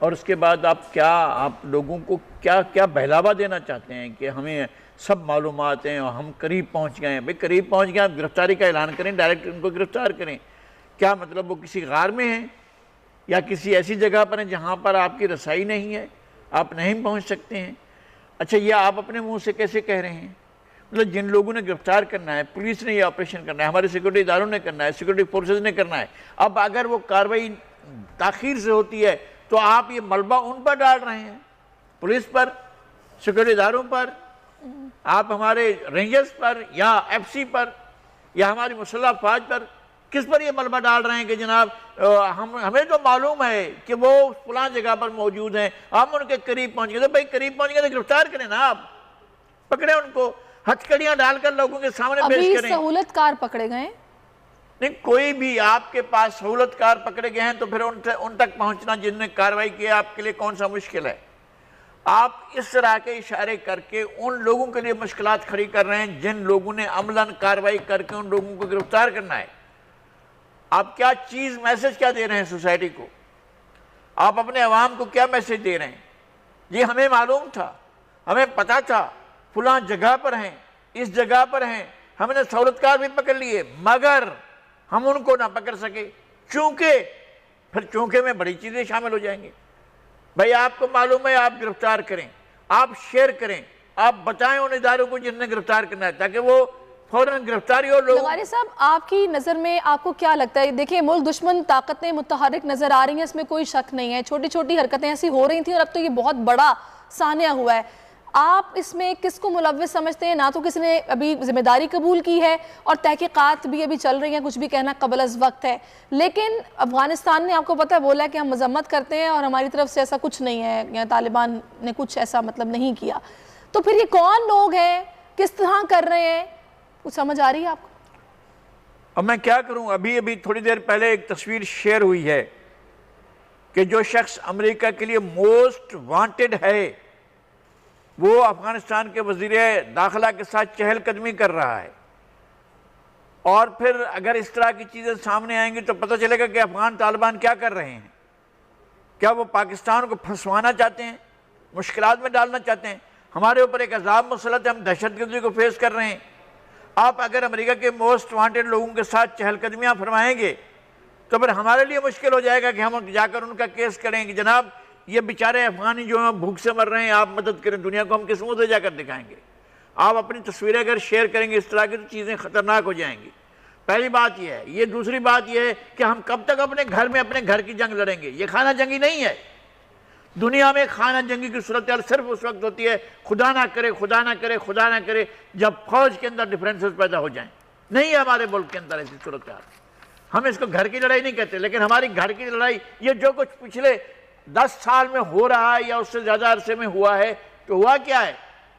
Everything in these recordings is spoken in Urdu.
اور اس کے بعد آپ لوگوں کو کیا بہلاوا دینا چاہتے ہیں کہ ہمیں سب معلومات ہیں اور ہم قریب پہنچ گئے ہیں؟ بھئی قریب پہنچ گئے، آپ گرفتاری کا اعلان کریں، ڈائریکٹ ان کو گرفتار کریں۔ کیا مطلب وہ کسی غار میں ہیں یا کسی ایسی جگہ پر ہیں جہاں پر آپ کی رسائی نہیں ہے، آپ نہیں پہنچ سکتے ہیں؟ اچھا، یہ آپ اپنے منہ سے کیسے کہہ رہے ہیں؟ مطلب جن لوگوں نے گرفتار کرنا ہے، پولیس نے یہ آپریشن کرنا ہے، ہمارے سیکورٹی اداروں نے کرنا ہے، سیکورٹی فورسز نے کرنا ہے، اب اگر وہ کارروائی تاخیر سے ہوتی ہے تو آپ یہ ملبہ ان پر ڈال رہے ہیں، پولیس پر، سیکورٹی اداروں پر، آپ ہمارے رینجرز پر یا ایف سی پر یا ہماری مسلح افواج پر، کس پر یہ ملبہ ڈال رہے ہیں کہ جناب ہمیں تو معلوم ہے کہ وہ فلاں جگہ پر موجود ہیں، ہم ان کے قریب پہنچ گئے؟ تو بھائی قریب پہنچ گئے تو گرفتار کریں نا، آپ پکڑیں ان کو، ہتھکڑیاں ڈال کر لوگوں کے سامنے پیش کریں۔ ابھی سہولت کار پکڑے گئے ہیں؟ نہیں، کوئی بھی آپ کے پاس سہولت کار پکڑے گئے ہیں تو پھر ان تک پہنچنا جن نے کارروائی کی ہے آپ کے لیے کون سا مشکل ہے؟ آپ اس طرح کے اشارے کر کے ان لوگوں کے لیے مشکلات کھڑی کر رہے ہیں جن لوگوں نے عملاً کارروائی کر کے ان لوگوں کو گرفتار کرنا ہے۔ آپ کیا چیز میسج کیا دے رہے ہیں سوسائٹی کو؟ آپ اپنے عوام کو کیا میسج دے رہے ہیں؟ جی ہمیں معلوم تھا، ہمیں پتا تھا فلاں جگہ پر ہیں، اس جگہ پر ہیں، ہم نے سہولت کار بھی پکڑ لیے مگر ہم ان کو نہ پکڑ سکے چونکہ میں بڑی چیزیں شامل ہو جائیں گے۔ بھائی آپ کو معلوم ہے، آپ گرفتار کریں، آپ شیئر کریں، آپ بتائیں ان اداروں کو جن نے گرفتار کرنا ہے تاکہ وہ فوراً گرفتاری ہو۔ لغاری صاحب، آپ کی نظر میں آپ کو کیا لگتا ہے؟ دیکھیں، ملک دشمن طاقتیں متحرک نظر آ رہی ہیں، اس میں کوئی شک نہیں ہے، چھوٹی چھوٹی حرکتیں ایسی ہو رہی تھیں اور اب تو یہ بہت بڑا سانحہ ہوا ہے۔ آپ اس میں کس کو ملوث سمجھتے ہیں؟ نہ تو کسی نے ابھی ذمہ داری قبول کی ہے اور تحقیقات بھی ابھی چل رہی ہیں، کچھ بھی کہنا قبل از وقت ہے، لیکن افغانستان نے آپ کو پتہ بولا ہے کہ ہم مذمت کرتے ہیں اور ہماری طرف سے ایسا کچھ نہیں ہے، یا طالبان نے کچھ ایسا مطلب نہیں کیا، تو پھر یہ کون لوگ ہیں، کس طرح کر رہے ہیں؟ کچھ سمجھ آ رہی ہے آپ کو؟ اب میں کیا کروں؟ ابھی تھوڑی دیر پہلے ایک تصویر شیئر ہوئی ہے کہ جو شخص امریکہ کے لیے موسٹ وانٹڈ ہے وہ افغانستان کے وزیر داخلہ کے ساتھ چہل قدمی کر رہا ہے، اور پھر اگر اس طرح کی چیزیں سامنے آئیں گی تو پتہ چلے گا کہ افغان طالبان کیا کر رہے ہیں۔ کیا وہ پاکستان کو پھنسوانا چاہتے ہیں، مشکلات میں ڈالنا چاہتے ہیں؟ ہمارے اوپر ایک عذاب مسلط ہے، ہم دہشت گردی کو فیس کر رہے ہیں۔ آپ اگر امریکہ کے موسٹ وانٹڈ لوگوں کے ساتھ چہل قدمیاں فرمائیں گے تو پھر ہمارے لیے مشکل ہو جائے گا کہ ہم جا کر ان کا کیس کریں کہ جناب یہ بیچارے افغانی جو ہیں بھوک سے مر رہے ہیں، آپ مدد کریں۔ دنیا کو ہم کس منہ سے جا کر دکھائیں گے؟ آپ اپنی تصویریں اگر شیئر کریں گے اس طرح کی تو چیزیں خطرناک ہو جائیں گی۔ پہلی بات یہ ہے۔ یہ دوسری بات یہ ہے کہ ہم کب تک اپنے گھر میں اپنے گھر کی جنگ لڑیں گے؟ یہ خانہ جنگی نہیں ہے۔ دنیا میں خانہ جنگی کی صورتحال صرف اس وقت ہوتی ہے، خدا نہ کرے خدا نہ کرے خدا نہ کرے، جب فوج کے اندر ڈیفرنسز پیدا ہو جائیں۔ نہیں ہے ہمارے ملک کے اندر ایسی صورتحال۔ ہم اس کو گھر کی لڑائی نہیں کہتے، لیکن ہماری گھر کی لڑائی یہ جو کچھ پچھلے 10 سال میں ہو رہا ہے یا اس سے زیادہ عرصے میں ہوا ہے، تو ہوا کیا ہے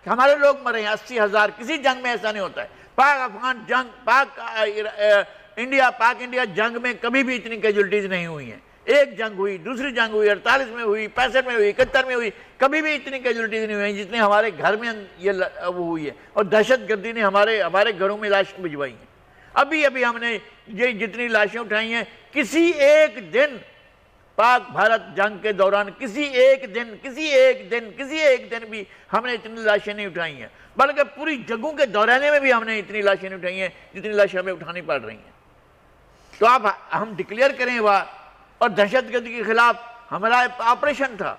کہ ہمارے لوگ مرے ہیں 80,000۔ کسی جنگ میں ایسا نہیں ہوتا ہے۔ پاک افغان جنگ، پاک انڈیا جنگ میں کبھی بھی اتنی کیجولٹیز نہیں ہوئی ہیں۔ ایک جنگ ہوئی، دوسری جنگ ہوئی، 48 میں ہوئی، 65 میں ہوئی، 71 میں ہوئی، کبھی بھی اتنی کیجولٹیز نہیں ہوئی ہیں جتنی ہمارے گھر میں یہ وہ ہوئی ہے۔ اور دہشت گردی نے ہمارے گھروں میں لاشیں بھجوائی ہیں۔ ابھی ہم نے یہ جتنی لاشیں اٹھائی ہیں، کسی ایک دن پاک بھارت جنگ کے دوران کسی ایک دن بھی ہم نے اتنی لاشیں نہیں اٹھائی ہیں، بلکہ پوری جنگوں کے دورانے میں بھی ہم نے اتنی لاشیں نہیں اٹھائی ہیں جتنی لاشیں ہمیں اٹھانی پڑ رہی ہیں۔ تو ہم ڈکلیئر کریں وار، اور دہشت گردی کے خلاف ہمارا آپریشن تھا،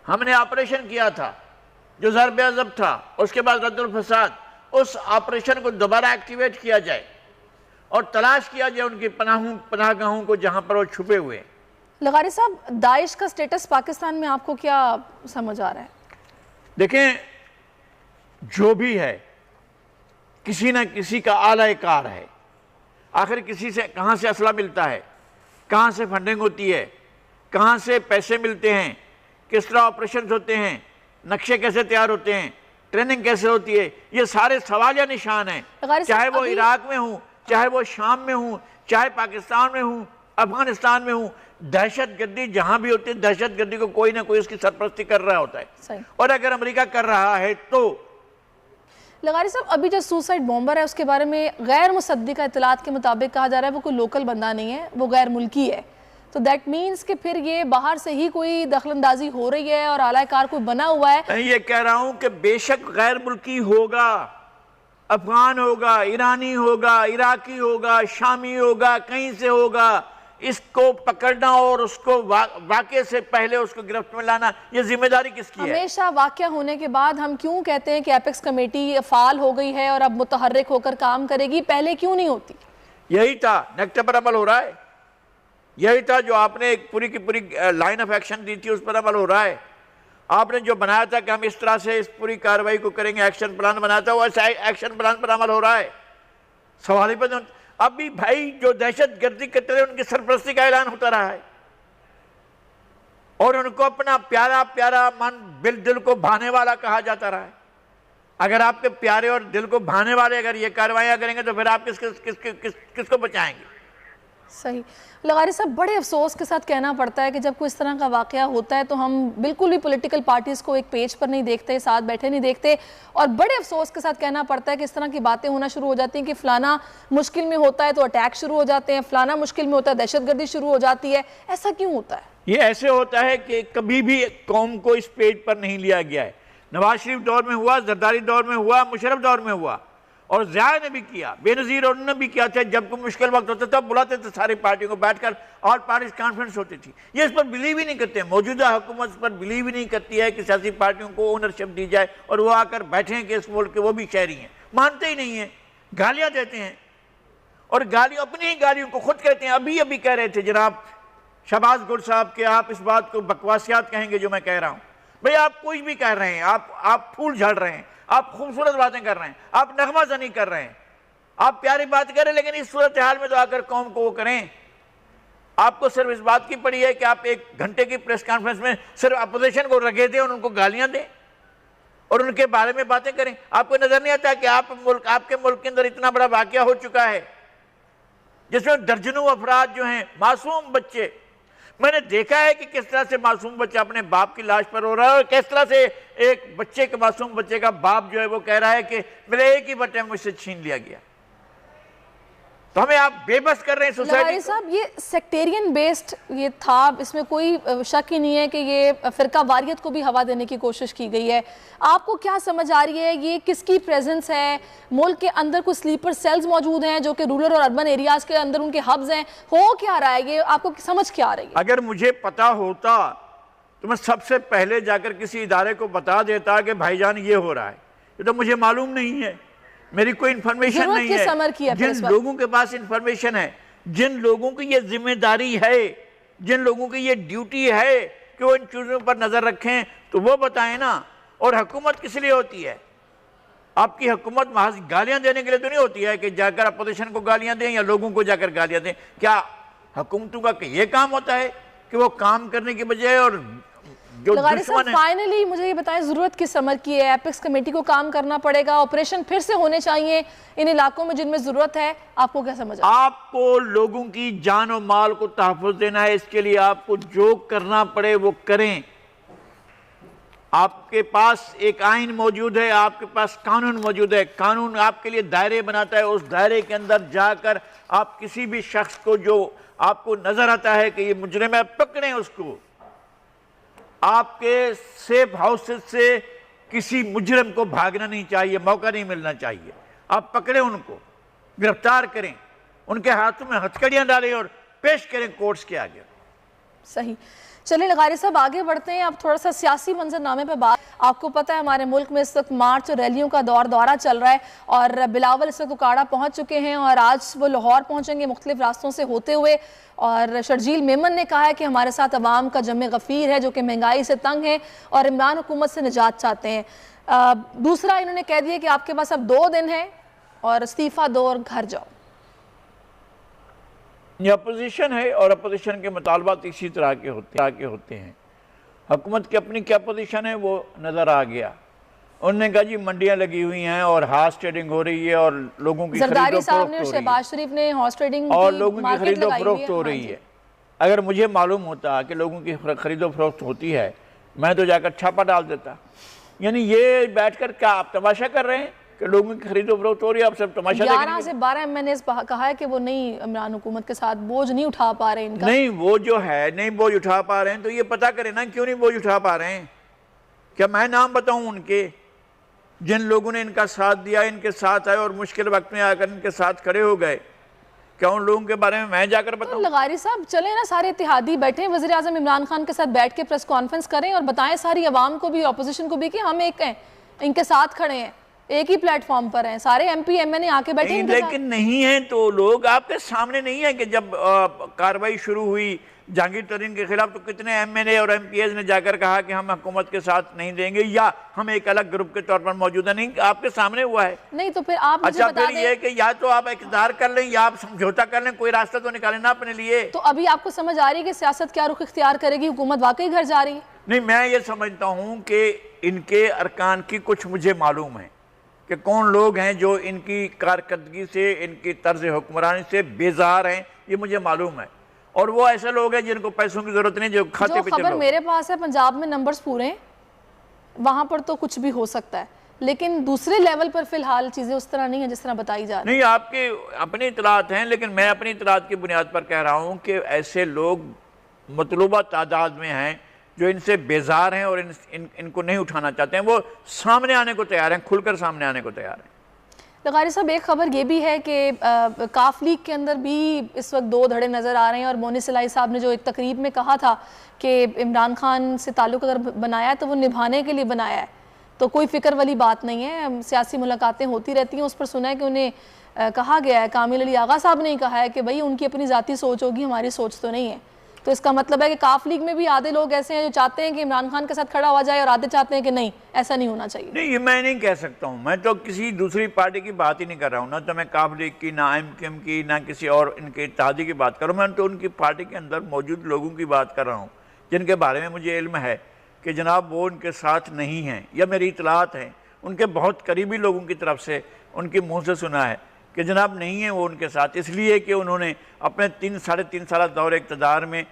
ہم نے آپریشن کیا تھا جو ضرب عضب تھا، اس کے بعد رد الفساد، اس آپریشن کو دوبارہ ایکٹیویٹ کیا جائے اور تلاش کیا جائے ان کی پناہ گاہوں کو جہاں پر وہ چھپے ہوئے۔ لغاری صاحب، داعش کا سٹیٹس پاکستان میں آپ کو کیا سمجھ آ رہا ہے؟ دیکھیں، جو بھی ہے کسی نہ کسی کا اعلی کار ہے۔ آخر کسی سے کہاں سے اسلحہ ملتا ہے، کہاں سے فنڈنگ ہوتی ہے، کہاں سے پیسے ملتے ہیں، کس طرح آپریشنز ہوتے ہیں، نقشے کیسے تیار ہوتے ہیں، ٹریننگ کیسے ہوتی ہے، یہ سارے سوال یا نشان ہیں۔ چاہے وہ عراق میں ہوں، چاہے وہ شام میں ہوں، چاہے پاکستان میں ہوں، افغانستان میں ہوں، دہشت گردی جہاں بھی ہوتی ہے، دہشت گردی کو کوئی نہ کوئی اس کی سرپرستی کر رہا ہوتا ہے۔ اور اگر امریکہ کر رہا ہے تو لغاری صاحب، ابھی جو سوسائڈ بومبر ہے اس کے بارے میں غیر مصدقہ اطلاعات کے مطابق کہا جا رہا ہے وہ کوئی لوکل بندہ نہیں ہے، وہ غیر ملکی ہے، تو دیٹ مینس کہ پھر یہ باہر سے ہی کوئی دخل اندازی ہو رہی ہے اور اعلی کار کوئی بنا ہوا ہے. میں یہ کہہ رہا ہوں کہ بے شک غیر ملکی ہوگا، افغان ہوگا، ایرانی ہوگا، عراقی ہوگا، شامی ہوگا، کہیں سے ہوگا. اس کو پکڑنا اور اس کو واقعے سے پہلے اس کو گرفت میں لانا، یہ ذمہ داری کس کی ہے؟ ہمیشہ واقعہ ہونے کے بعد ہم کیوں کہتے ہیں کہ ایپیکس کمیٹی فعال ہو گئی ہے اور اب متحرک ہو کر کام کرے گی، پہلے کیوں نہیں ہوتی؟ یہی تھا، نیکٹر پر عمل ہو رہا ہے. یہی تھا جو آپ نے ایک پوری کی پوری لائن آف ایکشن دی تھی، اس پر عمل ہو رہا ہے. آپ نے جو بنایا تھا کہ ہم اس طرح سے اس پوری کارروائی کو کریں گے، ایکشن پلان بنایا تھا، وہ ایکشن پلان پر عمل ہو رہا ہے. سوال ہی پر اب بھی بھائی جو دہشت گردی کرتے رہے ان کی سرپرستی کا اعلان ہوتا رہا ہے اور ان کو اپنا پیارا پیارا من دل کو بھانے والا کہا جاتا رہا ہے. اگر آپ کے پیارے اور دل کو بھانے والے اگر یہ کاروائیاں کریں گے تو پھر آپ کس کو بچائیں گے؟ صحیح. لغاری صاحب، بڑے افسوس کے ساتھ کہنا پڑتا ہے کہ جب کوئی اس طرح کا واقعہ ہوتا ہے تو ہم بالکل بھی پولیٹیکل پارٹیز کو ایک پیج پر نہیں دیکھتے، ساتھ بیٹھے نہیں دیکھتے، اور بڑے افسوس کے ساتھ کہنا پڑتا ہے کہ اس طرح کی باتیں ہونا شروع ہو جاتی ہیں کہ فلانا مشکل میں ہوتا ہے تو اٹیک شروع ہو جاتے ہیں، فلانا مشکل میں ہوتا ہے دہشت گردی شروع ہو جاتی ہے. ایسا کیوں ہوتا ہے؟ یہ ایسے ہوتا ہے کہ کبھی بھی قوم کو اس پیج پر نہیں لیا گیا ہے. نواز شریف دور میں ہوا، زرداری دور میں ہوا، مشرف دور میں ہوا، اور ضیاء نے بھی کیا، بے نظیر انہوں نے بھی کیا تھا. جب کوئی مشکل وقت ہوتا تھا بلاتے تھے ساری پارٹیوں کو بیٹھ کر، آل پارٹیز کانفرنس ہوتی تھی. یہ اس پر بلیو ہی نہیں کرتے، موجودہ حکومت اس پر بلیو ہی نہیں کرتی ہے کہ سیاسی پارٹیوں کو اونرشپ دی جائے اور وہ آ کر بیٹھیں کہ اس ملک کے وہ بھی شہری ہیں. مانتے ہی نہیں ہیں، گالیاں دیتے ہیں، اور گالیاں اپنی ہی گالیوں کو خود کہتے ہیں. ابھی کہہ رہے تھے جناب شہباز گر صاحب کہ آپ اس بات کو بکواسیات کہیں گے جو میں کہہ رہا ہوں. بھئی آپ کچھ بھی کہہ رہے ہیں، آپ پھول جھاڑ رہے ہیں، آپ خوبصورت باتیں کر رہے ہیں، آپ نغمہ زنی کر رہے ہیں، آپ پیاری بات کر رہے ہیں، لیکن اس صورتحال میں تو آ کر قوم کو وہ کریں. آپ کو صرف اس بات کی پڑی ہے کہ آپ 1 گھنٹے کی پریس کانفرنس میں صرف اپوزیشن کو رگے دیں اور ان کو گالیاں دیں اور ان کے بارے میں باتیں کریں. آپ کو نظر نہیں آتا کہ آپ کے ملک کے اندر اتنا بڑا واقعہ ہو چکا ہے جس میں درجنوں افراد جو ہیں معصوم بچے، میں نے دیکھا ہے کہ کس طرح سے معصوم بچہ اپنے باپ کی لاش پر رو رہا ہے اور کس طرح سے ایک بچے کے معصوم بچے کا باپ جو ہے وہ کہہ رہا ہے کہ میرے ایک ہی بچہ مجھ سے چھین لیا گیا. تو ہمیں آپ بے بس کر رہے ہیں سوسائٹی لغاری صاحب، یہ سیکٹیرین بیسڈ یہ تھا، اس میں کوئی شک ہی نہیں ہے کہ یہ فرقہ واریت کو بھی ہوا دینے کی کوشش کی گئی ہے. آپ کو کیا سمجھ آ رہی ہے یہ کس کی پریزنس ہے؟ ملک کے اندر کوئی سلیپر سیلز موجود ہیں جو کہ رورل اور اربن ایریاز کے اندر ان کے ہبز ہیں؟ ہو کیا رہا ہے یہ؟ آپ کو سمجھ کیا آ رہی ہے؟ اگر مجھے پتا ہوتا تو میں سب سے پہلے جا کر کسی ادارے کو بتا دیتا کہ بھائی جان یہ ہو رہا ہے. یہ تو مجھے معلوم نہیں ہے، میری کوئی انفارمیشن نہیں ہے. جن لوگوں کے پاس انفارمیشن ہے، جن لوگوں کی یہ ذمہ داری ہے، جن لوگوں کی یہ ڈیوٹی ہے کہ وہ ان چیزوں پر نظر رکھیں تو وہ بتائیں نا. اور حکومت کس لیے ہوتی ہے؟ آپ کی حکومت محض گالیاں دینے کے لیے تو نہیں ہوتی ہے کہ جا کر اپوزیشن کو گالیاں دیں یا لوگوں کو جا کر گالیاں دیں. کیا حکومتوں کا یہ کام ہوتا ہے کہ وہ کام کرنے کی بجائے اور جو دشمن ہے؟ فائنلی مجھے یہ بتائیں ضرورت کس عمل کی ہے؟ ایپیکس کمیٹی کو کام کرنا پڑے گا، آپریشن پھر سے ہونے چاہیے ان علاقوں میں جن میں ضرورت ہے. آپ کو کیا سمجھ آتا ہے؟ آپ کو لوگوں کی جان و مال کو تحفظ دینا ہے، اس کے لیے آپ کو جو کرنا پڑے وہ کریں. آپ کے پاس ایک آئین موجود ہے، آپ کے پاس قانون موجود ہے. قانون آپ کے لیے دائرے بناتا ہے، اس دائرے کے اندر جا کر آپ کسی بھی شخص کو جو آپ کو نظر آتا ہے کہ یہ مجرم ہے پکڑیں اس کو. آپ کے سیف ہاؤسز سے کسی مجرم کو بھاگنا نہیں چاہیے، موقع نہیں ملنا چاہیے. آپ پکڑیں ان کو، گرفتار کریں، ان کے ہاتھوں میں ہتھکڑیاں ڈالیں اور پیش کریں کورٹس کے آگے. صحیح. چلیں لغاری صاحب آگے بڑھتے ہیں. اب تھوڑا سا سیاسی منظر نامے پہ بات. آپ کو پتہ ہے ہمارے ملک میں اس وقت مارچ اور ریلیوں کا دورہ چل رہا ہے اور بلاول اس وقت اکاڑا پہنچ چکے ہیں اور آج وہ لاہور پہنچیں گے مختلف راستوں سے ہوتے ہوئے. اور شرجیل میمن نے کہا ہے کہ ہمارے ساتھ عوام کا جمع غفیر ہے جو کہ مہنگائی سے تنگ ہے اور عمران حکومت سے نجات چاہتے ہیں. دوسرا انہوں نے کہہ دیا کہ آپ کے پاس اب 2 دن ہیں اور استعفیٰ دو اور گھر جاؤ. یہ اپوزیشن ہے اور اپوزیشن کے مطالبات اسی طرح کے ہوتے ہیں. حکومت کی اپنی کیا پوزیشن ہے وہ نظر آ گیا. انہوں نے کہا جی منڈیاں لگی ہوئی ہیں اور ہارس ٹریڈنگ ہو رہی ہے اور لوگوں کی خرید و زرداری صاحب فروخت نے ہو رہی شہباز شریف نے ہارس ٹریڈنگ اور کی لوگوں کی مارکیٹ خرید و لگائی فروخت ہو رہی ہے. اگر مجھے معلوم ہوتا کہ لوگوں کی خرید و فروخت ہوتی ہے میں تو جا کر چھاپا ڈال دیتا. یعنی یہ بیٹھ کر کیا آپ تماشا کر رہے ہیں؟ کہ لوگوں کی خرید و فروخت ہو رہی ہے، آپ سب تماشا دیکھیں 11 سے 12 MNAs کہا ہے کہ وہ نہیں عمران حکومت کے ساتھ بوجھ نہیں اٹھا پا رہے ان کا. نہیں وہ جو ہے نہیں بوجھ اٹھا پا رہے ہیں تو یہ پتہ کریں نا کیوں نہیں بوجھ اٹھا پا رہے ہیں. کیا میں نام بتاؤں ان کے جن لوگوں نے ان کا ساتھ دیا، ان کے ساتھ آئے اور مشکل وقت میں آ کر ان کے ساتھ کھڑے ہو گئے؟ کیا ان لوگوں کے بارے میں جا کر بتاؤں؟ لغاری صاحب چلیں نا، سارے اتحادی بیٹھیں وزیر اعظم عمران خان کے ساتھ بیٹھ کے پریس کانفرنس کریں اور بتائیں ساری عوام کو بھی، اپوزیشن کو بھی کہ ہم ایک ہیں، ان کے ساتھ کھڑے ہیں، ایک ہی پلیٹ فارم پر ہیں، سارے MP MNA آ کے بیٹھے. لیکن نہیں ہیں تو لوگ آپ کے سامنے نہیں ہیں کہ جب کارروائی شروع ہوئی جہانگیر ترین کے خلاف تو کتنے MNA اور MPs نے جا کر کہا کہ ہم حکومت کے ساتھ نہیں دیں گے یا ہم ایک الگ گروپ کے طور پر موجود ہیں. نہیں، آپ کے سامنے ہوا ہے. نہیں تو پھر آپ مجھے اچھا بتا پھر دیں. یہ کہ یا تو آپ اقتدار کر لیں یا آپ سمجھوتا کر لیں، کوئی راستہ تو نکالیں نا اپنے لیے. تو ابھی آپ کو سمجھ آ رہی ہے کہ سیاست کیا رخ اختیار کرے گی؟ حکومت واقعی گھر جا رہی ہے؟ نہیں، میں یہ سمجھتا ہوں کہ ان کے ارکان کی کچھ مجھے معلوم ہے کہ کون لوگ ہیں جو ان کی کارکردگی سے، ان کی طرز حکمرانی سے بیزار ہیں، یہ مجھے معلوم ہے. اور وہ ایسے لوگ ہیں جن کو پیسوں کی ضرورت نہیں، جو کھاتے پیتے لوگ. خبر میرے پاس ہے پنجاب میں نمبرز پورے ہیں، وہاں پر تو کچھ بھی ہو سکتا ہے، لیکن دوسرے لیول پر فی الحال چیزیں اس طرح نہیں ہیں جس طرح بتائی جا رہی ہیں. نہیں، آپ کے اپنی اطلاعات ہیں، لیکن میں اپنی اطلاعات کی بنیاد پر کہہ رہا ہوں کہ ایسے لوگ مطلوبہ تعداد میں ہیں جو ان سے بیزار ہیں اور ان کو نہیں اٹھانا چاہتے ہیں. وہ سامنے آنے کو تیار ہیں، کھل کر سامنے آنے کو تیار ہیں. لغاری صاحب ایک خبر یہ بھی ہے کہ کاف لیگ کے اندر بھی اس وقت دو دھڑے نظر آ رہے ہیں، اور مونی سلائی صاحب نے جو ایک تقریب میں کہا تھا کہ عمران خان سے تعلق اگر بنایا ہے تو وہ نبھانے کے لیے بنایا ہے، تو کوئی فکر والی بات نہیں ہے. سیاسی ملاقاتیں ہوتی رہتی ہیں، اس پر سنا ہے کہ انہیں کہا گیا ہے، کامل علی آغا صاحب نے کہا ہے کہ بھائی ان کی اپنی ذاتی سوچ ہوگی، ہماری سوچ تو نہیں ہے. تو اس کا مطلب ہے کہ کاف لیگ میں بھی آدھے لوگ ایسے ہیں جو چاہتے ہیں کہ عمران خان کے ساتھ کھڑا ہوا جائے اور آدھے چاہتے ہیں کہ نہیں، ایسا نہیں ہونا چاہیے. نہیں، یہ میں نہیں کہہ سکتا ہوں. میں تو کسی دوسری پارٹی کی بات ہی نہیں کر رہا ہوں، نہ تو میں کاف لیگ کی، نہ MQM کی، نہ کسی اور ان کے اتحادی کی بات کر رہا ہوں. میں تو ان کی پارٹی کے اندر موجود لوگوں کی بات کر رہا ہوں جن کے بارے میں مجھے علم ہے کہ جناب وہ ان کے ساتھ نہیں ہیں، یا میری اطلاعات ہیں ان کے بہت قریبی لوگوں کی طرف سے، ان کے منہ سے سنا ہے کہ جناب نہیں ہیں وہ ان کے ساتھ، اس لیے کہ انہوں نے اپنے 3-3.5 سالہ دور اقتدار میں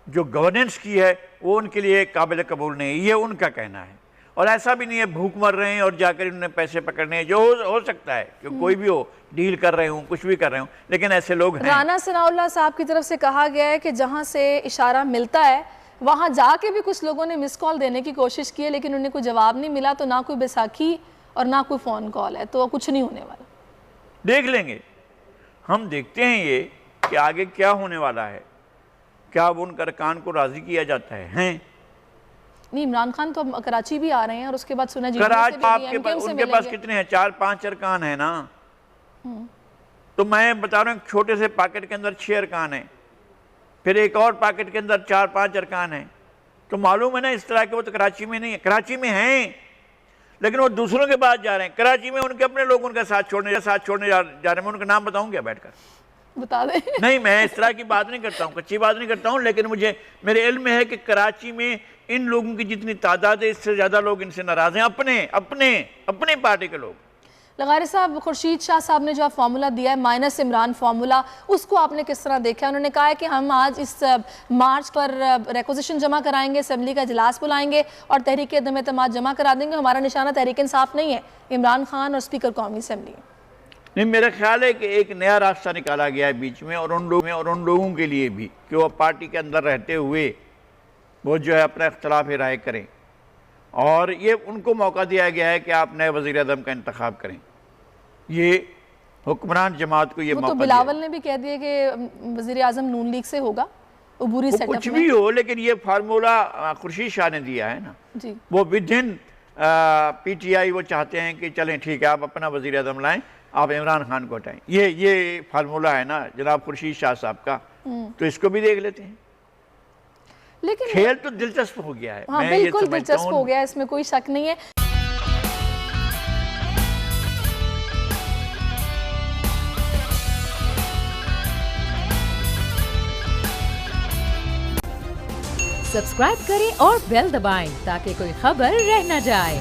جو گورننس کی ہے وہ ان کے لیے قابل قبول نہیں. یہ ان کا کہنا ہے، اور ایسا بھی نہیں ہے بھوک مر رہے ہیں اور جا کر انہوں نے پیسے پکڑنے ہیں. جو ہو سکتا ہے کہ کوئی بھی ہو، ڈیل کر رہے ہوں، کچھ بھی کر رہے ہوں، لیکن ایسے لوگ ہیں. رانا ثناء اللہ صاحب کی طرف سے کہا گیا ہے کہ جہاں سے اشارہ ملتا ہے وہاں جا کے بھی کچھ لوگوں نے مس کال دینے کی کوشش کی ہے، لیکن انہیں کوئی جواب نہیں ملا، تو نہ کوئی بیساکھی اور نہ کوئی فون کال ہے، تو کچھ نہیں ہونے والا. دیکھ لیں گے، ہم دیکھتے ہیں یہ کہ آگے کیا ہونے والا ہے. کیا وہ ان ارکان کو راضی کیا جاتا ہے؟ نہیں، عمران خان تو کراچی بھی آ رہے ہیں اور اس کے بعد سنا کراچی ان کے پاس کتنے ہیں؟ 4-5 ارکان ہیں نا. تو میں بتا رہا ہوں چھوٹے سے پاکٹ کے اندر 6 ارکان ہیں، پھر ایک اور پاکٹ کے اندر 4-5 ارکان ہیں. تو معلوم ہے نا اس طرح کہ وہ تو کراچی میں نہیں ہے. کراچی میں ہیں لیکن وہ دوسروں کے بعد جا رہے ہیں. کراچی میں ان کے اپنے لوگ ان کا ساتھ چھوڑنے جا رہے ہیں. میں ان کا نام بتاؤں گیا بیٹھ کر؟ بتا دیں. نہیں، میں اس طرح کی بات نہیں کرتا ہوں، کچی بات نہیں کرتا ہوں، لیکن میرے علم میں ہے کہ کراچی میں ان لوگوں کی جتنی تعداد ہے اس سے زیادہ لوگ ان سے ناراض ہیں، اپنے پارٹی کے لوگ. لغاری صاحب، خورشید شاہ صاحب نے جو فارمولا دیا ہے مائنس عمران فارمولا، اس کو آپ نے کس طرح دیکھا؟ انہوں نے کہا ہے کہ ہم آج اس مارچ پر ریکوزیشن جمع کرائیں گے، اسمبلی کا اجلاس بلائیں گے اور تحریک عدم اعتماد جمع کرا دیں گے. ہمارا نشانہ تحریک انصاف نہیں ہے، عمران خان اور اسپیکر قومی اسمبلی. نہیں، میرا خیال ہے کہ ایک نیا راستہ نکالا گیا ہے بیچ میں، اور ان لوگوں کے لیے بھی کہ وہ پارٹی کے اندر رہتے ہوئے وہ جو ہے اپنا اختلاف رائے کریں، اور یہ ان کو موقع دیا گیا ہے کہ آپ نئے وزیر اعظم کا انتخاب کریں. یہ حکمران جماعت کو یہ موقع دیا. تو بلاول نے بھی کہہ دیا کہ وزیر اعظم نون لیگ سے ہوگا، عبوری سیٹ اپ میں. کچھ بھی ہو، لیکن یہ فارمولا خورشید شاہ نے دیا ہے نا. جی، وہ ودن PTI وہ چاہتے ہیں کہ چلیں ٹھیک ہے آپ اپنا وزیر اعظم لائیں، آپ عمران خان کو ہٹائیں. یہ فارمولا ہے نا جناب خورشید شاہ صاحب کا. تو اس کو بھی دیکھ لیتے ہیں. لیکن کھیل تو دلچسپ ہو گیا ہے. ہاں بالکل دلچسپ ہو گیا ہے، اس میں کوئی شک نہیں ہے. سبسکرائب کریں اور بیل دبائیں تاکہ کوئی خبر رہ نہ جائے.